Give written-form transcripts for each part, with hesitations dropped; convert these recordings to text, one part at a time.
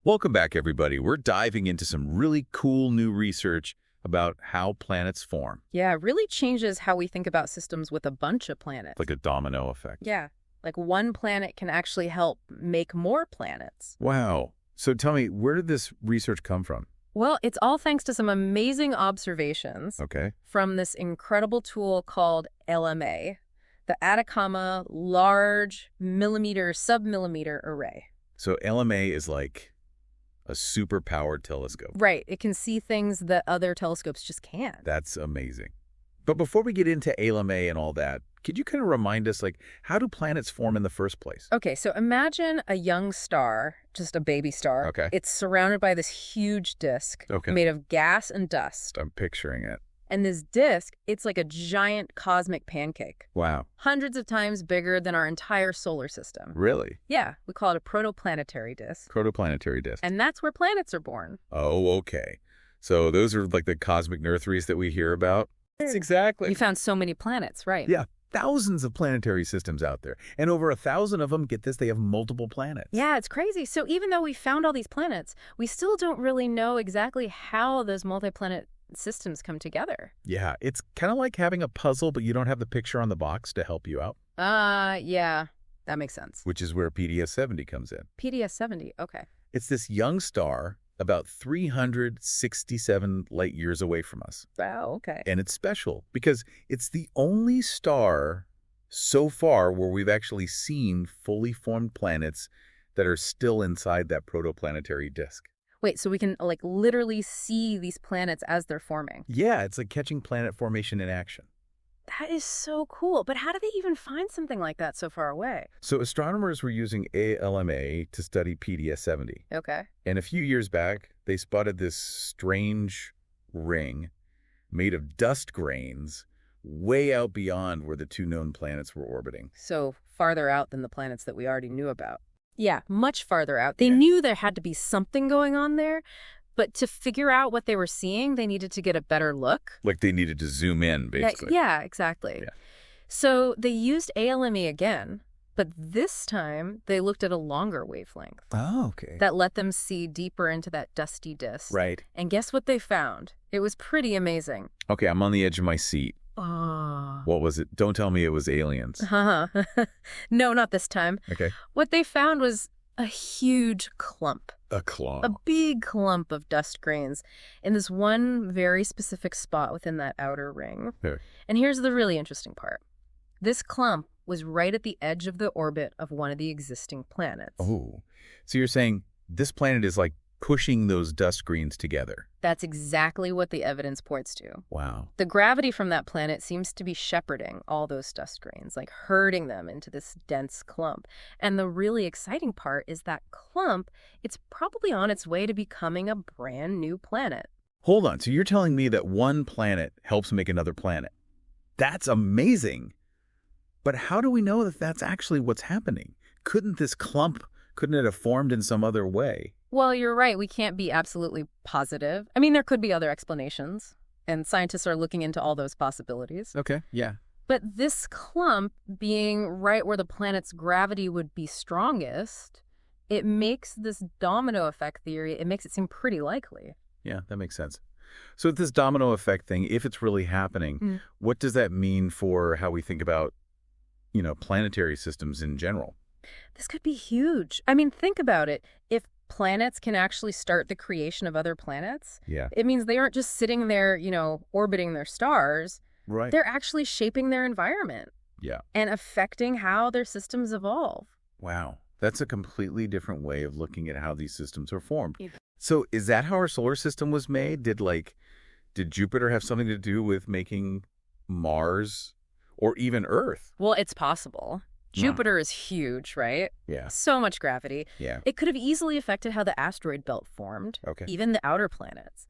Welcome back, everybody. We're diving into some really cool new research about how planets form, Yeah, it really changes how we think about systems with a bunch of planets. like a domino effect. Yeah, like one planet can actually help make more planets. Wow. So tell me, where did this research come from? Well, it's all thanks to some amazing observations Okay. from this incredible tool called ALMA, the Atacama Large Millimeter Submillimeter Array. So LMA is like a super-powered telescope. Right, it can see things that other telescopes just can't. That's amazing. But before we get into LMA and all that, could you kind of remind us, like, how do planets form in the first place? Okay, so imagine a young star, just a baby star. Okay. It's surrounded by this huge disk Okay. made of gas and dust. I'm picturing it. And this disk, it's like a giant cosmic pancake, Wow. hundreds of times bigger than our entire solar system. Really? Yeah, we call it a protoplanetary disk. Protoplanetary disk. And that's where planets are born. Oh, okay. So those are like the cosmic nurseries that we hear about? That's exactly. You found so many planets, right? Yeah, thousands of planetary systems out there. And over 1,000 of them, get this, they have multiple planets. Yeah, it's crazy. So even though we found all these planets, we still don't really know exactly how those multi-planet systems come together. Yeah, it's kind of like having a puzzle, but you don't have the picture on the box to help you out, Yeah, that makes sense. which is where PDS 70 comes in. PDS 70, okay. It's this young star about 367 light years away from us. Wow, okay. And it's special because it's the only star so far where we've actually seen fully formed planets that are still inside that protoplanetary disk. Wait, so we can like literally see these planets as they're forming? Yeah, it's like catching planet formation in action. That is so cool. But how do they even find something like that so far away? So astronomers were using ALMA to study PDS 70. Okay. And a few years back, they spotted this strange ring made of dust grains way out beyond where the two known planets were orbiting. So farther out than the planets that we already knew about. Yeah, much farther out. They Yeah. knew there had to be something going on there, but to figure out what they were seeing, they needed to get a better look. Like they needed to zoom in, basically. Yeah, exactly. Yeah. So they used ALMA again, but this time they looked at a longer wavelength Oh, okay. that let them see deeper into that dusty disk. Right. And guess what they found? It was pretty amazing. Okay, I'm on the edge of my seat. Oh. What was it? Don't tell me it was aliens. No, not this time. Okay. What they found was a huge clump, A claw. a big clump of dust grains in this one very specific spot within that outer ring. Yeah. And here's the really interesting part. This clump was right at the edge of the orbit of one of the existing planets. Oh. So you're saying this planet is like pushing those dust grains together. That's exactly what the evidence points to. Wow. The gravity from that planet seems to be shepherding all those dust grains, like herding them into this dense clump. And the really exciting part is that clump, it's probably on its way to becoming a brand new planet. Hold on. So you're telling me that one planet helps make another planet? That's amazing. But how do we know that that's actually what's happening? Couldn't it have formed in some other way? Well, you're right. We can't be absolutely positive. I mean, there could be other explanations, and scientists are looking into all those possibilities. Okay, yeah. But this clump being right where the planet's gravity would be strongest, it makes this domino effect theory, it makes it seem pretty likely. Yeah, that makes sense. So this domino effect thing, if it's really happening, what does that mean for how we think about, planetary systems in general? This could be huge. I mean, think about it. If planets can actually start the creation of other planets, Yeah. it means they aren't just sitting there, orbiting their stars. Right. They're actually shaping their environment. Yeah. And affecting how their systems evolve. Wow. That's a completely different way of looking at how these systems are formed. Yeah. So is that how our solar system was made? Did Jupiter have something to do with making Mars or even Earth? Well, it's possible. Jupiter is huge, right? Yeah. So much gravity. Yeah. It could have easily affected how the asteroid belt formed, Okay. even the outer planets.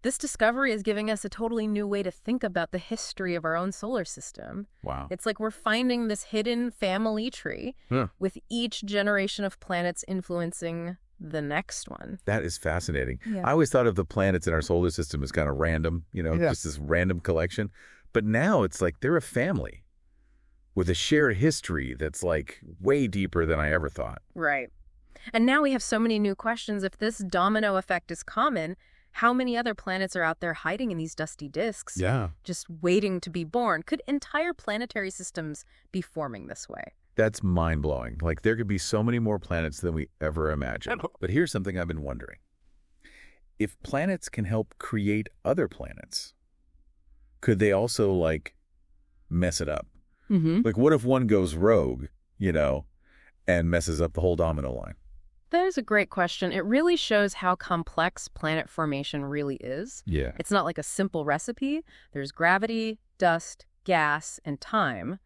This discovery is giving us a totally new way to think about the history of our own solar system. Wow. It's like we're finding this hidden family tree with each generation of planets influencing the next one. That is fascinating. Yeah. I always thought of the planets in our solar system as kind of random, just this random collection. But now it's like they're a family with a shared history that's like way deeper than I ever thought. Right. And now we have so many new questions. If this domino effect is common, how many other planets are out there hiding in these dusty disks, Yeah. just waiting to be born? Could entire planetary systems be forming this way? That's mind-blowing. Like, there could be so many more planets than we ever imagined. But here's something I've been wondering. If planets can help create other planets, could they also, like, mess it up? Mm-hmm. Like, what if one goes rogue, and messes up the whole domino line? That is a great question. It really shows how complex planet formation really is. Yeah. It's not like a simple recipe. There's gravity, dust, gas, and time.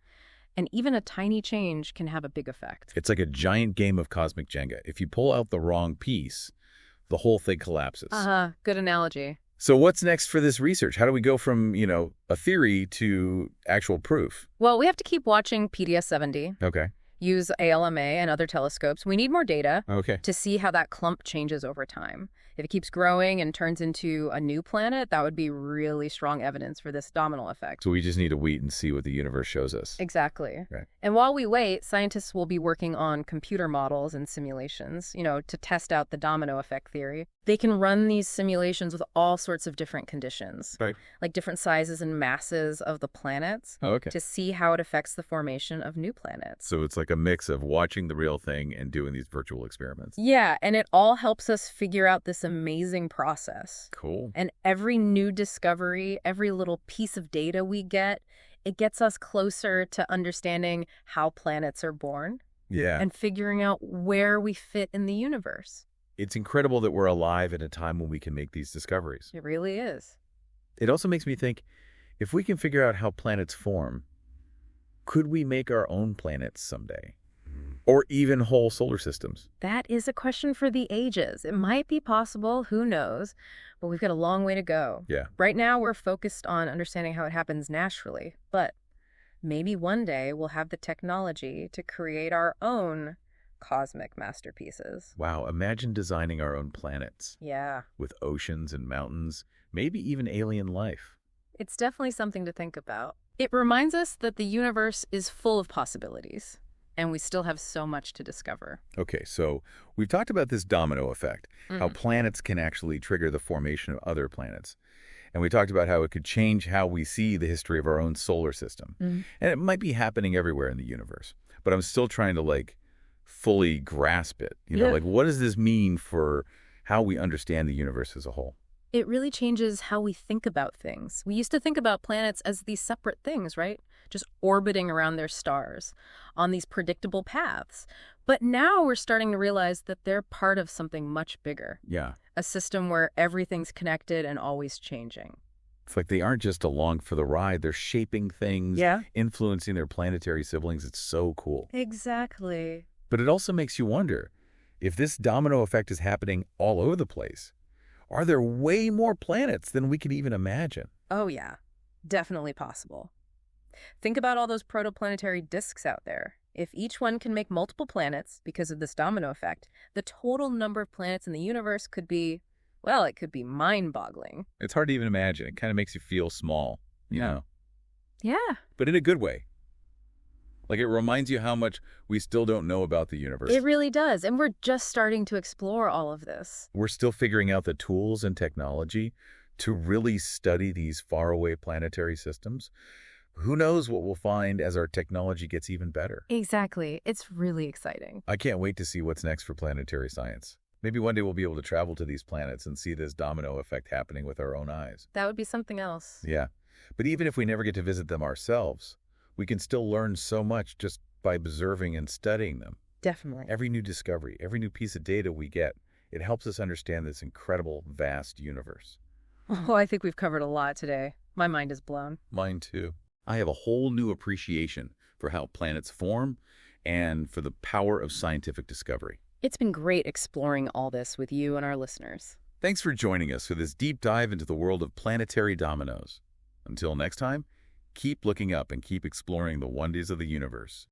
And even a tiny change can have a big effect. It's like a giant game of cosmic Jenga. If you pull out the wrong piece, the whole thing collapses. Good analogy. So what's next for this research? How do we go from, a theory to actual proof? Well, we have to keep watching PDS 70, Okay. use ALMA and other telescopes. We need more data Okay. to see how that clump changes over time. If it keeps growing and turns into a new planet, that would be really strong evidence for this domino effect. So we just need to wait and see what the universe shows us. Exactly. Right. And while we wait, scientists will be working on computer models and simulations, to test out the domino effect theory. They can run these simulations with all sorts of different conditions, Right. like different sizes and masses of the planets, Oh, okay. to see how it affects the formation of new planets. So it's like a mix of watching the real thing and doing these virtual experiments. Yeah, and it all helps us figure out this amazing process. Cool. And every new discovery, every little piece of data we get, it gets us closer to understanding how planets are born Yeah. and figuring out where we fit in the universe. It's incredible that we're alive at a time when we can make these discoveries. It really is. It also makes me think, if we can figure out how planets form, could we make our own planets someday? Or even whole solar systems? That is a question for the ages. It might be possible, who knows, but we've got a long way to go. Yeah. Right now, we're focused on understanding how it happens naturally, but maybe one day we'll have the technology to create our own cosmic masterpieces. Wow, imagine designing our own planets Yeah, with oceans and mountains, maybe even alien life. it's definitely something to think about. It reminds us that the universe is full of possibilities, and we still have so much to discover. Okay, so we've talked about this domino effect, how planets can actually trigger the formation of other planets. And we talked about how it could change how we see the history of our own solar system. And it might be happening everywhere in the universe. But I'm still trying to, fully grasp it. Yeah. What does this mean for how we understand the universe as a whole? It really changes how we think about things. We used to think about planets as these separate things, right? Just orbiting around their stars on these predictable paths. But now we're starting to realize that they're part of something much bigger. Yeah. A system where everything's connected and always changing. It's like they aren't just along for the ride. They're shaping things, influencing their planetary siblings. It's so cool. Exactly. But it also makes you wonder, if this domino effect is happening all over the place, are there way more planets than we can even imagine? Oh, yeah. Definitely possible. Think about all those protoplanetary disks out there. If each one can make multiple planets because of this domino effect, the total number of planets in the universe could be, well, it could be mind-boggling. It's hard to even imagine. It kind of makes you feel small, you know? Yeah. But in a good way. Like, it reminds you how much we still don't know about the universe. It really does. And we're just starting to explore all of this. We're still figuring out the tools and technology to really study these faraway planetary systems. Who knows what we'll find as our technology gets even better? Exactly. It's really exciting. I can't wait to see what's next for planetary science. Maybe one day we'll be able to travel to these planets and see this domino effect happening with our own eyes. That would be something else. Yeah. But even if we never get to visit them ourselves, we can still learn so much just by observing and studying them. Definitely. Every new discovery, every new piece of data we get, it helps us understand this incredible, vast universe. Oh, I think we've covered a lot today. My mind is blown. Mine too. I have a whole new appreciation for how planets form and for the power of scientific discovery. It's been great exploring all this with you and our listeners. Thanks for joining us for this deep dive into the world of planetary dominoes. Until next time, keep looking up and keep exploring the wonders of the universe.